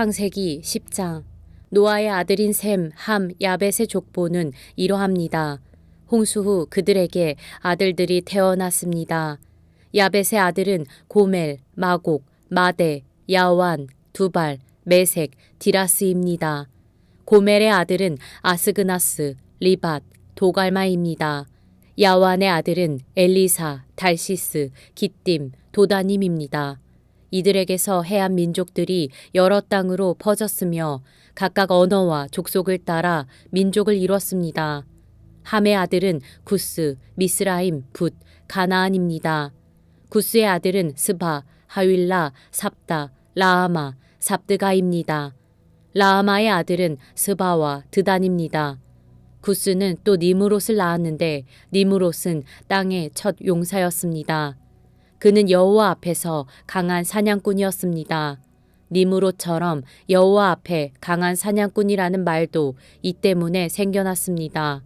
창세기 10장. 노아의 아들인 셈, 함, 야벳의 족보는 이러합니다. 홍수 후 그들에게 아들들이 태어났습니다. 야벳의 아들은 고멜, 마곡, 마대, 야완, 두발, 메색, 디라스입니다. 고멜의 아들은 아스그나스, 리밧, 도갈마입니다. 야완의 아들은 엘리사, 달시스, 기띔, 도다님입니다. 이들에게서 해안 민족들이 여러 땅으로 퍼졌으며 각각 언어와 족속을 따라 민족을 이뤘습니다. 함의 아들은 구스, 미스라임, 붓, 가나안입니다. 구스의 아들은 스바, 하윌라, 삽다, 라아마, 삽드가입니다. 라아마의 아들은 스바와 드단입니다. 구스는 또 니므롯을 낳았는데 니므롯은 땅의 첫 용사였습니다. 그는 여호와 앞에서 강한 사냥꾼이었습니다. 니므롯처럼 여호와 앞에 강한 사냥꾼이라는 말도 이 때문에 생겨났습니다.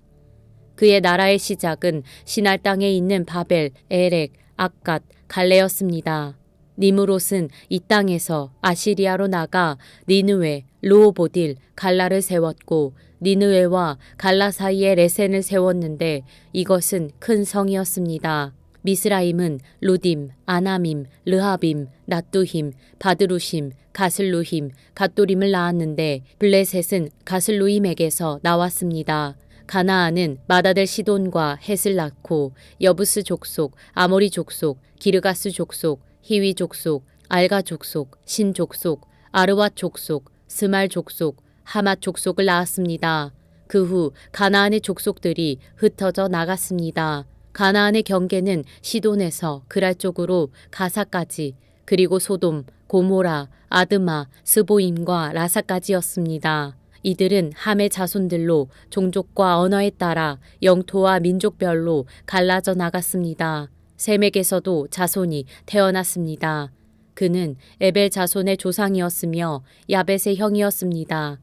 그의 나라의 시작은 시날 땅에 있는 바벨, 에렉, 악갓, 갈레였습니다. 니므롯은 이 땅에서 아시리아로 나가 니느웨, 르호보딜, 갈라를 세웠고 니느웨와 갈라 사이에 레센을 세웠는데 이것은 큰 성이었습니다. 미스라임은 루딤, 아나밈, 르하빔, 낫두힘, 바드루심, 가슬루힘, 갓도림을 낳았는데 블레셋은 가슬루임에게서 나왔습니다. 가나안은 마다들 시돈과 헷을 낳고 여부스 족속, 아모리 족속, 기르가스 족속, 히위 족속, 알가 족속, 신 족속, 아르왓 족속, 스말 족속, 하맛 족속을 낳았습니다. 그 후 가나안의 족속들이 흩어져 나갔습니다. 가나안의 경계는 시돈에서 그랄 쪽으로 가사까지 그리고 소돔, 고모라, 아드마, 스보임과 라사까지였습니다. 이들은 함의 자손들로 종족과 언어에 따라 영토와 민족별로 갈라져 나갔습니다. 셈에게서도 자손이 태어났습니다. 그는 에벨 자손의 조상이었으며 야벳의 형이었습니다.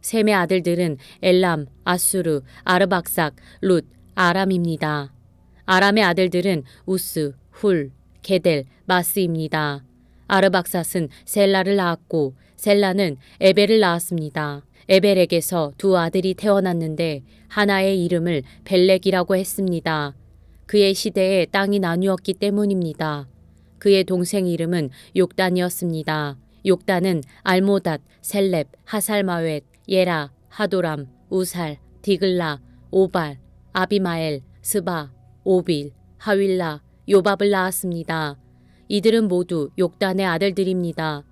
셈의 아들들은 엘람, 아수르, 아르박삭, 룻, 아람입니다. 아람의 아들들은 우스, 훌, 게델, 마스입니다. 아르박삿은 셀라를 낳았고 셀라는 에벨을 낳았습니다. 에벨에게서 두 아들이 태어났는데 하나의 이름을 벨렉이라고 했습니다. 그의 시대에 땅이 나누었기 때문입니다. 그의 동생 이름은 욕단이었습니다. 욕단은 알모닷, 셀렙, 하살마웻, 예라, 하도람, 우살, 디글라, 오발, 아비마엘, 스바, 오빌, 하윌라, 요밥을 낳았습니다. 이들은 모두 욕단의 아들들입니다.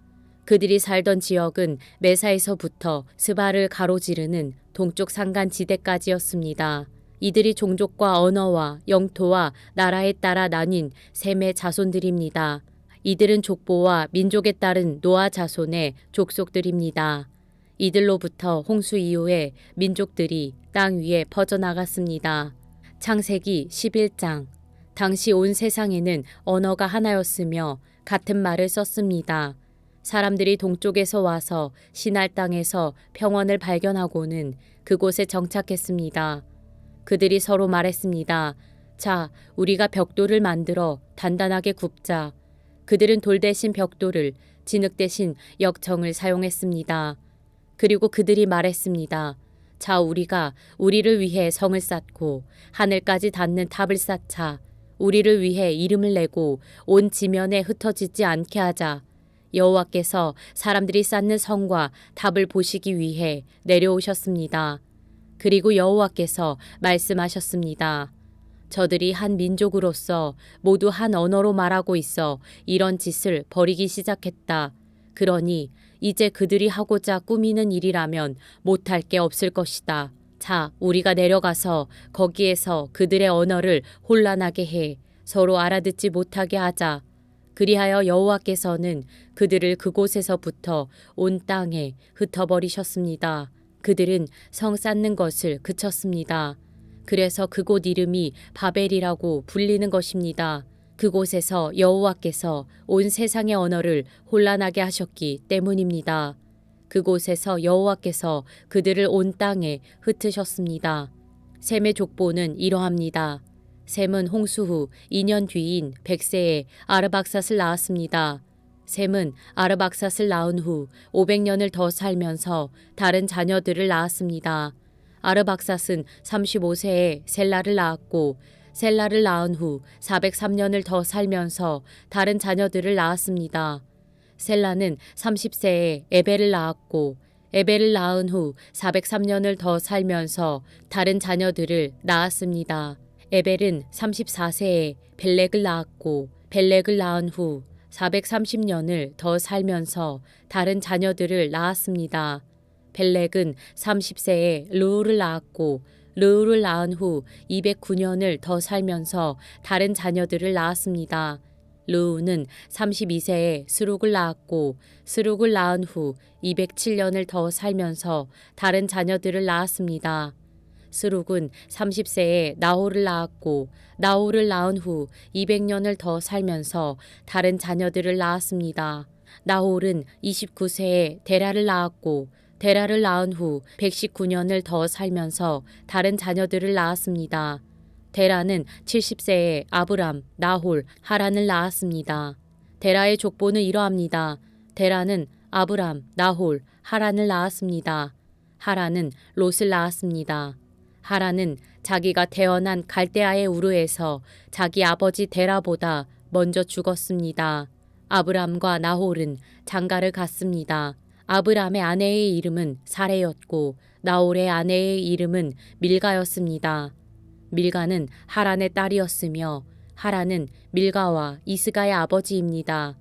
그들이 살던 지역은 메사에서부터 스바를 가로지르는 동쪽 산간지대까지였습니다. 이들이 종족과 언어와 영토와 나라에 따라 나뉜 셈의 자손들입니다. 이들은 족보와 민족에 따른 노아 자손의 족속들입니다. 이들로부터 홍수 이후에 민족들이 땅 위에 퍼져나갔습니다. 창세기 11장. 당시 온 세상에는 언어가 하나였으며 같은 말을 썼습니다. 사람들이 동쪽에서 와서 시날 땅에서 평원을 발견하고는 그곳에 정착했습니다. 그들이 서로 말했습니다. 자, 우리가 벽돌을 만들어 단단하게 굽자. 그들은 돌 대신 벽돌을, 진흙 대신 역청을 사용했습니다. 그리고 그들이 말했습니다. 자, 우리가 우리를 위해 성을 쌓고 하늘까지 닿는 탑을 쌓자. 우리를 위해 이름을 내고 온 지면에 흩어지지 않게 하자. 여호와께서 사람들이 쌓는 성과 탑을 보시기 위해 내려오셨습니다. 그리고 여호와께서 말씀하셨습니다. 저들이 한 민족으로서 모두 한 언어로 말하고 있어 이런 짓을 벌이기 시작했다. 그러니 이제 그들이 하고자 꾸미는 일이라면 못할 게 없을 것이다. 자, 우리가 내려가서 거기에서 그들의 언어를 혼란하게 해 서로 알아듣지 못하게 하자. 그리하여 여호와께서는 그들을 그곳에서부터 온 땅에 흩어버리셨습니다. 그들은 성 쌓는 것을 그쳤습니다. 그래서 그곳 이름이 바벨이라고 불리는 것입니다. 그곳에서 여호와께서 온 세상의 언어를 혼란하게 하셨기 때문입니다. 그곳에서 여호와께서 그들을 온 땅에 흩으셨습니다. 셈의 족보는 이러합니다. 셈은 홍수 후 2년 뒤인 백세에 아르박삿을 낳았습니다. 셈은 아르박삿을 낳은 후 500년을 더 살면서 다른 자녀들을 낳았습니다. 아르박삿은 35세에 셀라를 낳았고 셀라를 낳은 후 403년을 더 살면서 다른 자녀들을 낳았습니다. 셀라는 30세에 에벨을 낳았고 에벨을 낳은 후 403년을 더 살면서 다른 자녀들을 낳았습니다. 에벨은 34세에 벨렉을 낳았고 벨렉을 낳은 후 430년을 더 살면서 다른 자녀들을 낳았습니다. 벨렉은 30세에 르우를 낳았고 르우를 낳은 후 209년을 더 살면서 다른 자녀들을 낳았습니다. 르우는 32세에 스룩을 낳았고 스룩을 낳은 후 207년을 더 살면서 다른 자녀들을 낳았습니다. 스룩은 30세에 나홀을 낳았고 나홀을 낳은 후 200년을 더 살면서 다른 자녀들을 낳았습니다. 나홀은 29세에 데라를 낳았고 데라를 낳은 후 119년을 더 살면서 다른 자녀들을 낳았습니다. 데라는 70세에 아브람, 나홀, 하란을 낳았습니다. 데라의 족보는 이러합니다. 데라는 아브람, 나홀, 하란을 낳았습니다. 하란은 롯을 낳았습니다. 하란은 자기가 태어난 갈대아의 우르에서 자기 아버지 데라보다 먼저 죽었습니다. 아브람과 나홀은 장가를 갔습니다. 아브람의 아내의 이름은 사레였고 나홀의 아내의 이름은 밀가였습니다. 밀가는 하란의 딸이었으며 하란은 밀가와 이스가의 아버지입니다.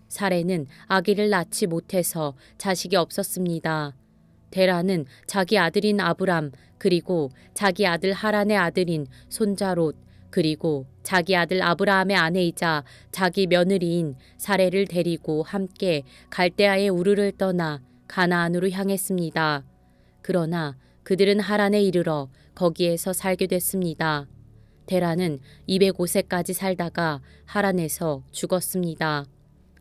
사레는 아기를 낳지 못해서 자식이 없었습니다. 데라는 자기 아들인 아브람 그리고 자기 아들 하란의 아들인 손자 롯 그리고 자기 아들 아브라함의 아내이자 자기 며느리인 사레를 데리고 함께 갈대아의 우르를 떠나 가나안으로 향했습니다. 그러나 그들은 하란에 이르러 거기에서 살게 됐습니다. 데라는 205세까지 살다가 하란에서 죽었습니다.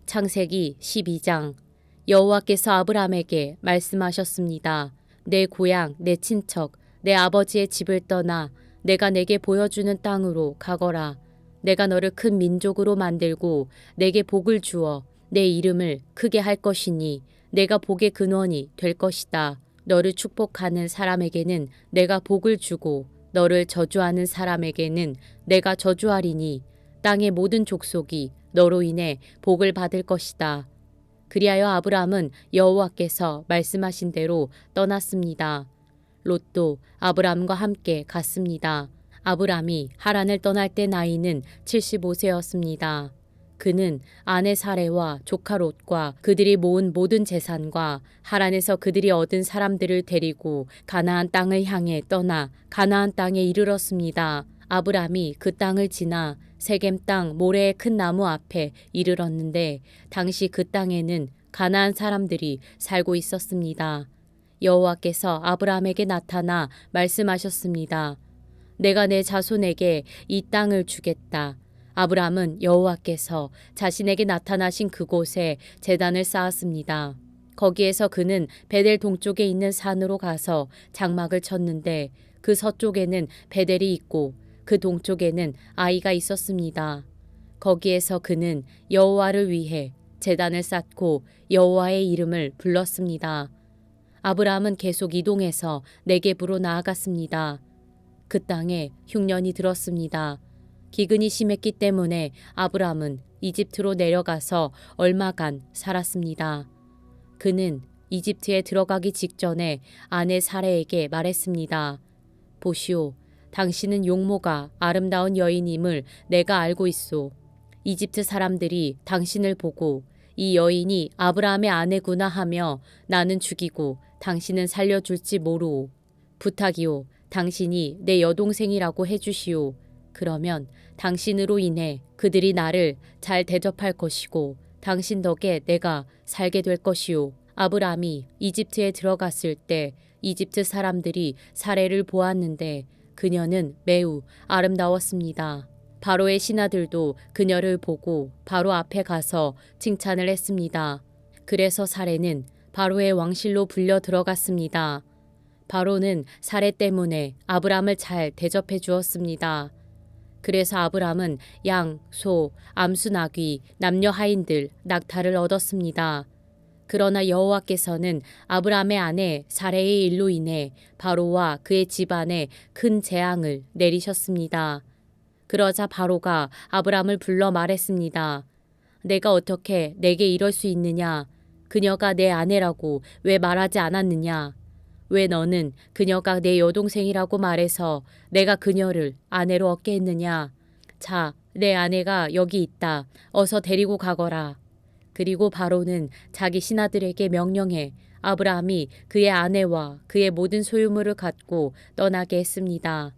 창세기 12장. 여호와께서 아브람에게 말씀하셨습니다. 내 고향, 내 친척, 내 아버지의 집을 떠나 내가 내게 보여주는 땅으로 가거라. 내가 너를 큰 민족으로 만들고 내게 복을 주어 내 이름을 크게 할 것이니 내가 복의 근원이 될 것이다. 너를 축복하는 사람에게는 내가 복을 주고 너를 저주하는 사람에게는 내가 저주하리니 땅의 모든 족속이 너로 인해 복을 받을 것이다. 그리하여 아브람은 여호와께서 말씀하신 대로 떠났습니다. 롯도 아브람과 함께 갔습니다. 아브람이 하란을 떠날 때 나이는 75세였습니다. 그는 아내 사레와 조카 롯과 그들이 모은 모든 재산과 하란에서 그들이 얻은 사람들을 데리고 가나안 땅을 향해 떠나 가나안 땅에 이르렀습니다. 아브람이 그 땅을 지나 세겜 땅 모레의 큰 나무 앞에 이르렀는데 당시 그 땅에는 가나안 사람들이 살고 있었습니다. 여호와께서 아브람에게 나타나 말씀하셨습니다. 내가 내 자손에게 이 땅을 주겠다. 아브람은 여호와께서 자신에게 나타나신 그곳에 제단을 쌓았습니다. 거기에서 그는 베델 동쪽에 있는 산으로 가서 장막을 쳤는데 그 서쪽에는 베델이 있고 그 동쪽에는 아이가 있었습니다. 거기에서 그는 여호와를 위해 제단을 쌓고 여호와의 이름을 불렀습니다. 아브라함은 계속 이동해서 네겝으로 나아갔습니다. 그 땅에 흉년이 들었습니다. 기근이 심했기 때문에 아브라함은 이집트로 내려가서 얼마간 살았습니다. 그는 이집트에 들어가기 직전에 아내 사레에게 말했습니다. 보시오, 당신은 용모가 아름다운 여인임을 내가 알고 있소. 이집트 사람들이 당신을 보고 이 여인이 아브라함의 아내구나 하며 나는 죽이고 당신은 살려줄지 모르오. 부탁이오, 당신이 내 여동생이라고 해주시오. 그러면 당신으로 인해 그들이 나를 잘 대접할 것이고 당신 덕에 내가 살게 될 것이오. 아브라함이 이집트에 들어갔을 때 이집트 사람들이 사레를 보았는데 그녀는 매우 아름다웠습니다. 바로의 신하들도 그녀를 보고 바로 앞에 가서 칭찬을 했습니다. 그래서 사레는 바로의 왕실로 불려 그래서 아브람은 양, 소, 암수 나귀, 남녀 하인들, 낙타를 얻었습니다. 그러나 여호와께서는 아브람의 아내 사레의 일로 인해 바로와 그의 집안에 큰 재앙을 내리셨습니다. 그러자 바로가 아브람을 불러 말했습니다. 내가 어떻게 내게 이럴 수 있느냐? 그녀가 내 아내라고 왜 말하지 않았느냐? 왜 너는 그녀가 내 여동생이라고 말해서 내가 그녀를 아내로 얻게 했느냐? 자, 내 아내가 여기 있다. 어서 데리고 가거라. 그리고 바로는 자기 신하들에게 명령해 아브라함이 그의 아내와 그의 모든 소유물을 갖고 떠나게 했습니다.